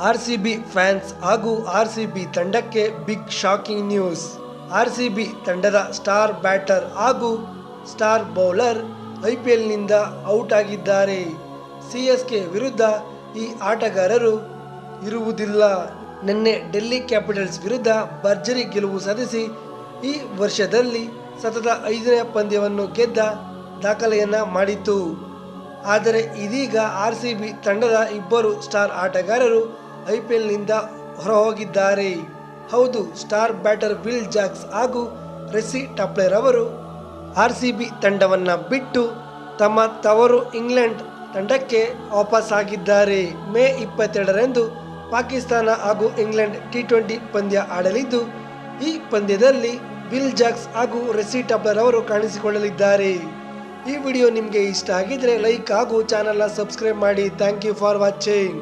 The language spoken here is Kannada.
ಆರ್ಸಿಬಿ ಫ್ಯಾನ್ಸ್ ಹಾಗೂ ಆರ್ಸಿಬಿ ತಂಡಕ್ಕೆ ಬಿಗ್ ಶಾಕಿಂಗ್ ನ್ಯೂಸ್. ಆರ್ಸಿಬಿ ತಂಡದ ಸ್ಟಾರ್ ಬ್ಯಾಟರ್ ಹಾಗೂ ಸ್ಟಾರ್ ಬೌಲರ್ ಐಪಿಎಲ್ನಿಂದ ಔಟ್ ಆಗಿದ್ದಾರೆ. ಸಿಎಸ್ಕೆ ವಿರುದ್ಧ ಈ ಆಟಗಾರರು ಇರುವುದಿಲ್ಲ. ನಿನ್ನೆ ಡೆಲ್ಲಿ ಕ್ಯಾಪಿಟಲ್ಸ್ ವಿರುದ್ಧ ಭರ್ಜರಿ ಗೆಲುವು ಸಾಧಿಸಿ ಈ ವರ್ಷದಲ್ಲಿ ಸತತ 5ನೇ ಪಂದ್ಯವನ್ನು ಗೆದ್ದ ದಾಖಲೆಯನ್ನು ಮಾಡಿತು. ಆದರೆ ಇದೀಗ ಆರ್ಸಿಬಿ ತಂಡದ ಇಬ್ಬರು ಸ್ಟಾರ್ ಆಟಗಾರರು ಐಪಿಎಲ್ನಿಂದ ಹೊರಹೋಗಿದ್ದಾರೆ. ಹೌದು, ಸ್ಟಾರ್ ಬ್ಯಾಟರ್ ವಿಲ್ ಜಾಕ್ಸ್ ಹಾಗೂ ರೆಸಿ ಟಾಪ್ಲೆರ್ ಅವರು ಆರ್ಸಿಬಿ ತಂಡವನ್ನು ಬಿಟ್ಟು ತಮ್ಮ ತವರು ಇಂಗ್ಲೆಂಡ್ ತಂಡಕ್ಕೆ ವಾಪಸ್ಸಾಗಿದ್ದಾರೆ. ಮೇ 22ರಂದು ಪಾಕಿಸ್ತಾನ ಹಾಗೂ ಇಂಗ್ಲೆಂಡ್ ಟಿ20 ಪಂದ್ಯ ಆಡಲಿದ್ದು, ಈ ಪಂದ್ಯದಲ್ಲಿ ವಿಲ್ ಜಾಕ್ಸ್ ಹಾಗೂ ರೆಸಿ ಟಾಪ್ಲೆರ್ ಅವರು ಕಾಣಿಸಿಕೊಳ್ಳಲಿದ್ದಾರೆ. ಈ ವಿಡಿಯೋ ನಿಮಗೆ ಇಷ್ಟ ಆಗಿದ್ರೆ ಲೈಕ್ ಹಾಗೂ ಚಾನಲ್ನ ಸಬ್ಸ್ಕ್ರೈಬ್ ಮಾಡಿ. Thank you for watching.